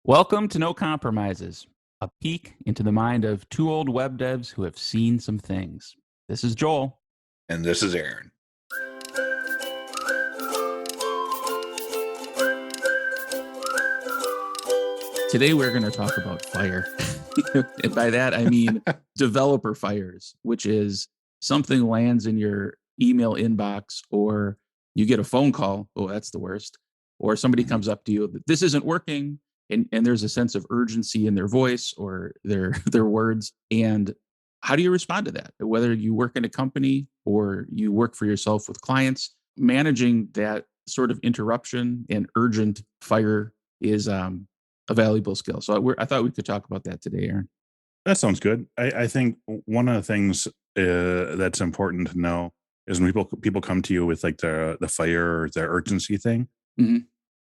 Welcome to No Compromises, a peek into the mind of two old web devs who have seen some things. This is Joel. And this is Aaron. Today we're going to talk about fire. And by that, I mean developer fires, which is something lands in your email inbox or you get a phone call. Oh, that's the worst. Or somebody comes up to you, this isn't working. And there's a sense of urgency in their voice or their words. And how do you respond to that? Whether you work in a company or you work for yourself with clients, managing that sort of interruption and urgent fire is a valuable skill. So I thought we could talk about that today, Aaron. That sounds good. I think one of the things that's important to know is when people come to you with like the fire or the urgency thing. Mm-hmm.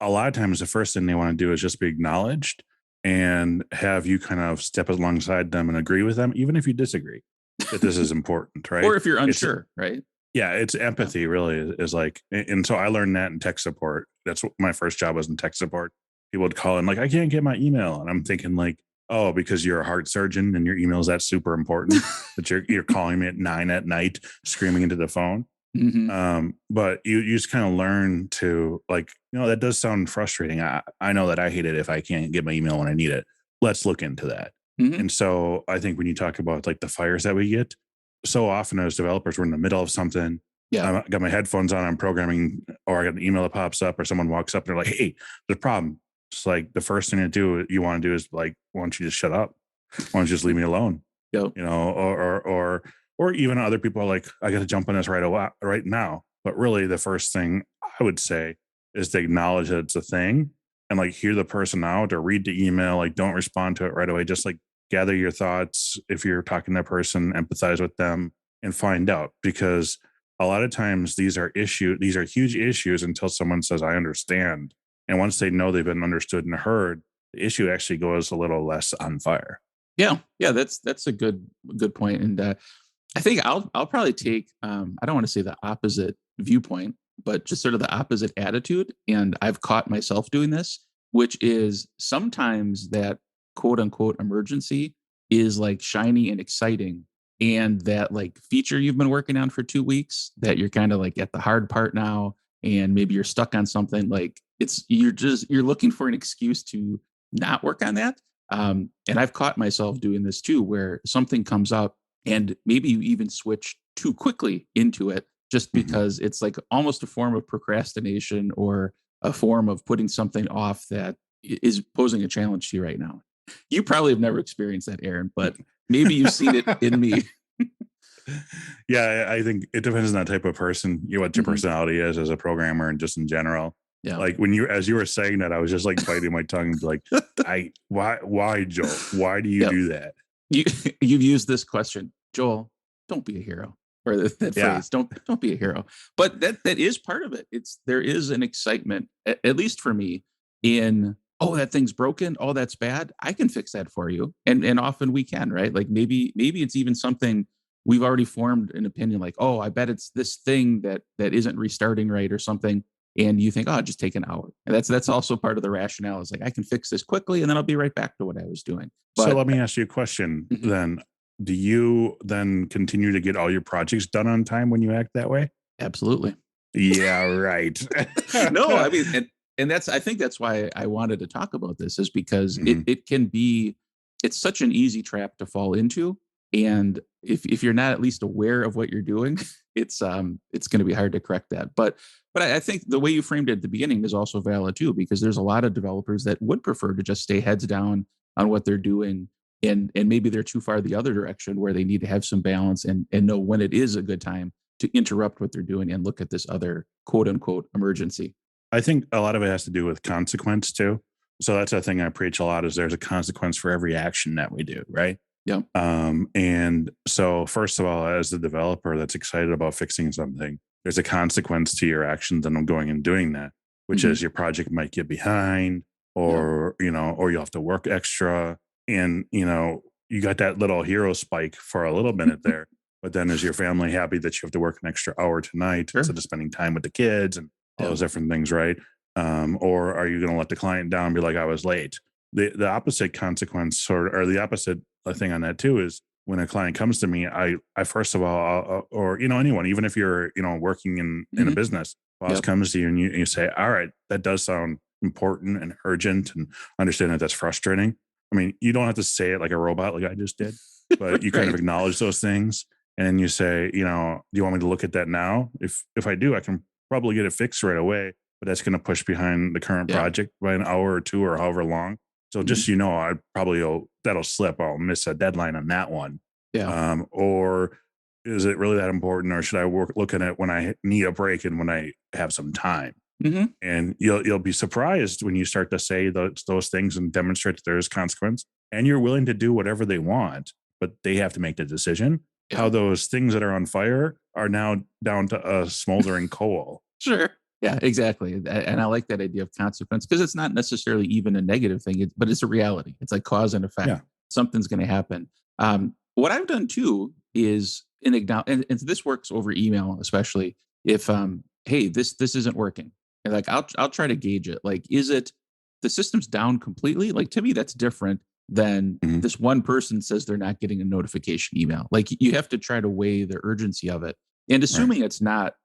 A lot of times the first thing they want to do is just be acknowledged and have you kind of step alongside them and agree with them, even if you disagree, that this is important, right? Or if you're unsure, right? Yeah, it's empathy really is like, and so I learned that in tech support. That's what my first job was in tech support. People would call in like, I can't get my email. And I'm thinking like, oh, because you're a heart surgeon and your email is that super important that you're calling me at 9 p.m, screaming into the phone. Mm-hmm. But you just kind of learn to like, that does sound frustrating. I know that I hate it if I can't get my email when I need it. Let's look into that. Mm-hmm. And so I think when you talk about like the fires that we get, so often as developers, we're in the middle of something. Yeah. I got my headphones on, I'm programming, or I got an email that pops up, or someone walks up and they're like, hey, there's a problem. It's like the first thing you want to do is like, why don't you just shut up? Why don't you just leave me alone? Yep. Or even other people are like, I got to jump on this right now. But really the first thing I would say is to acknowledge that it's a thing and like hear the person out or read the email. Like don't respond to it right away. Just like gather your thoughts. If you're talking to a person, empathize with them and find out, because a lot of times these are huge issues until someone says, I understand. And once they know they've been understood and heard, the issue actually goes a little less on fire. Yeah. That's a good point. And I think I'll probably take I don't want to say the opposite viewpoint, but just sort of the opposite attitude. And I've caught myself doing this, which is sometimes that quote unquote emergency is like shiny and exciting. And that like feature you've been working on for 2 weeks that you're kind of like at the hard part now, and maybe you're stuck on something like you're looking for an excuse to not work on that. And I've caught myself doing this too, where something comes up and maybe you even switch too quickly into it just because it's like almost a form of procrastination or a form of putting something off that is posing a challenge to you right now. You probably have never experienced that, Aaron, but maybe you've seen it in me. Yeah, I think it depends on that type of person, what your personality is as a programmer and just in general. Yeah. Like as you were saying that, I was just like biting my tongue, like, why, Joel? Why do you do that? You've used this question, Joel, don't be a hero, or that phrase, don't be a hero. But that is part of it. There is an excitement, at least for me, in, oh, that thing's broken. Oh, that's bad. I can fix that for you. And often we can, right? Like maybe it's even something we've already formed an opinion like, oh, I bet it's this thing that isn't restarting right or something. And you think, oh, just take an hour. And that's also part of the rationale is like, I can fix this quickly and then I'll be right back to what I was doing. But, so let me ask you a question then. Do you then continue to get all your projects done on time when you act that way? Absolutely. Yeah, right. No, I mean, and I think that's why I wanted to talk about this, is because it's such an easy trap to fall into. And if you're not at least aware of what you're doing, it's going to be hard to correct that. But I think the way you framed it at the beginning is also valid too, because there's a lot of developers that would prefer to just stay heads down on what they're doing. And maybe they're too far the other direction where they need to have some balance and know when it is a good time to interrupt what they're doing and look at this other quote unquote emergency. I think a lot of it has to do with consequence too. So that's a thing I preach a lot, is there's a consequence for every action that we do, right? Yeah. And so first of all, as the developer that's excited about fixing something, there's a consequence to your actions and going and doing that, which is your project might get behind or you'll have to work extra. And, you got that little hero spike for a little minute there, but then is your family happy that you have to work an extra hour tonight instead of spending time with the kids and all those different things, right? Or are you going to let the client down and be like, I was late? the opposite consequence or the opposite thing on that too is when a client comes to me, I first of all, or anyone, even if you're working in a Mhm. business, boss Yep. comes to you and you say, all right, that does sound important and urgent, and understand that that's frustrating. I mean, you don't have to say it like a robot, like I just did, but you kind of Right. acknowledge those things, and then you say, do you want me to look at that now? If I do, I can probably get it fixed right away, but that's going to push behind the current Yeah. project by an hour or two or however long. So just Mhm. so you know, I probably that'll slip. I'll miss a deadline on that one. Yeah. Or is it really that important, or should I look at it when I need a break and when I have some time? Mhm. And you'll be surprised when you start to say those things and demonstrate that there is consequence, and you're willing to do whatever they want, but they have to make the decision. Yeah. How those things that are on fire are now down to a smoldering coal. Sure. Yeah, exactly. And I like that idea of consequence because it's not necessarily even a negative thing, but it's a reality. It's like cause and effect. Yeah. Something's going to happen. What I've done too is and this works over email, especially if hey, this isn't working. And like I'll try to gauge it. Like, is it the system's down completely? Like to me, that's different than Mhm. this one person says they're not getting a notification email. Like you have to try to weigh the urgency of it. And Right. assuming it's not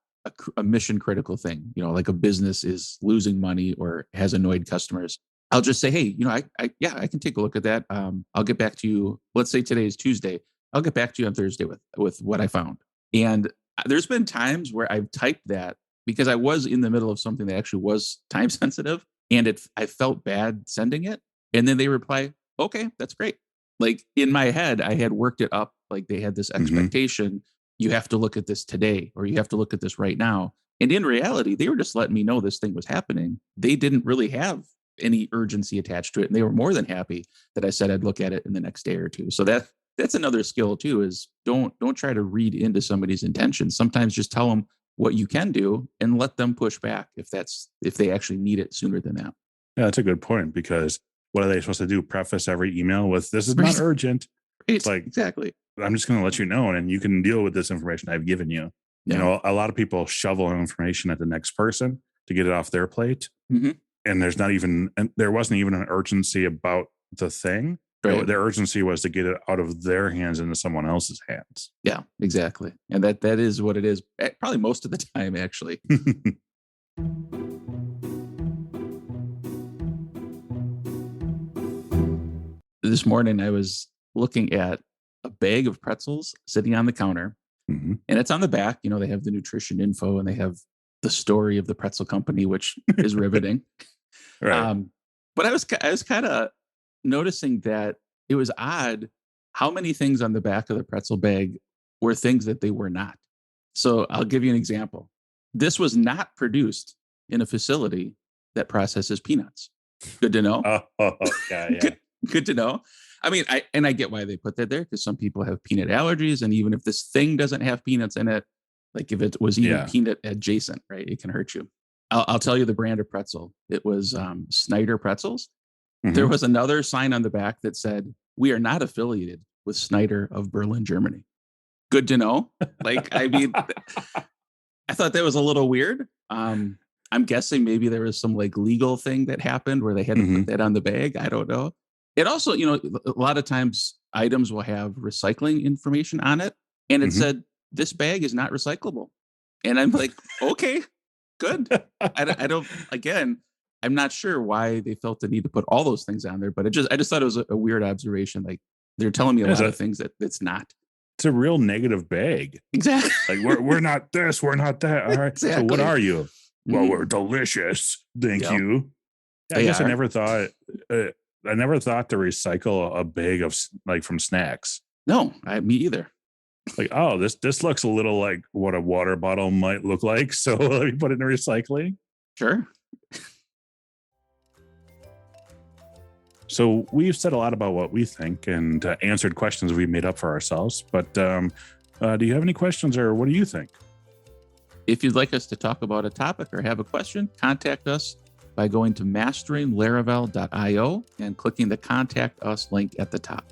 a mission critical thing, like a business is losing money or has annoyed customers, I'll just say, hey, yeah, I can take a look at that. I'll get back to you. Let's say today is Tuesday. I'll get back to you on Thursday with what I found. And there's been times where I've typed that because I was in the middle of something that actually was time sensitive, and I felt bad sending it. And then they reply, okay, that's great. Like in my head, I had worked it up. Like they had this Mhm. expectation, you have to look at this today or you have to look at this right now. And in reality, they were just letting me know this thing was happening. They didn't really have any urgency attached to it. And they were more than happy that I said I'd look at it in the next day or two. So that's another skill too, is don't try to read into somebody's intentions. Sometimes just tell them what you can do and let them push back if they actually need it sooner than that. Yeah, that's a good point, because what are they supposed to do? Preface every email with, "This is not Right. urgent." It's Right. like, Exactly. I'm just going to let you know, and you can deal with this information I've given you. Yeah. A lot of people shovel information at the next person to get it off their plate, Hmm. and there wasn't even an urgency about the thing. Right. Their urgency was to get it out of their hands into someone else's hands. Yeah, exactly. And that is what it is. Probably most of the time, actually. This morning, I was looking at a bag of pretzels sitting on the counter, Mhm. and it's on the back. They have the nutrition info and they have the story of the pretzel company, which is riveting. Right. Um, but I was kind of noticing that it was odd how many things on the back of the pretzel bag were things that they were not. So I'll give you an example. This was not produced in a facility that processes peanuts. Good to know. Yeah, yeah. good, good to know. I mean, I get why they put that there because some people have peanut allergies, and even if this thing doesn't have peanuts in it, like if it was even Yeah. peanut adjacent, right, it can hurt you. I'll tell you the brand of pretzel. It was Snyder pretzels. There Mhm. was another sign on the back that said, "We are not affiliated with Snyder of Berlin, Germany." Good to know. Like, I mean, I thought that was a little weird. I'm guessing maybe there was some like legal thing that happened where they had to put Mhm. that on the bag. I don't know. It also, a lot of times items will have recycling information on it, and it Mhm. said this bag is not recyclable. And I'm like, okay, good. I don't. Again, I'm not sure why they felt the need to put all those things on there, but I just thought it was a weird observation. Like they're telling me a It's lot a of things that it's not. it's a real negative bag. Exactly. Like, we're not this, we're not that. All right. So what Exactly. are you? Well, Mhm. we're delicious. Thank Yep, you. Yeah, I they guess are. uh, I never thought to recycle a bag of like from snacks. No, me either. Like, oh, this looks a little like what a water bottle might look like. So let me put it in recycling. Sure. So we've said a lot about what we think and answered questions we made up for ourselves. But do you have any questions, or what do you think? If you'd like us to talk about a topic or have a question, contact us by going to masteringlaravel.io and clicking the contact us link at the top.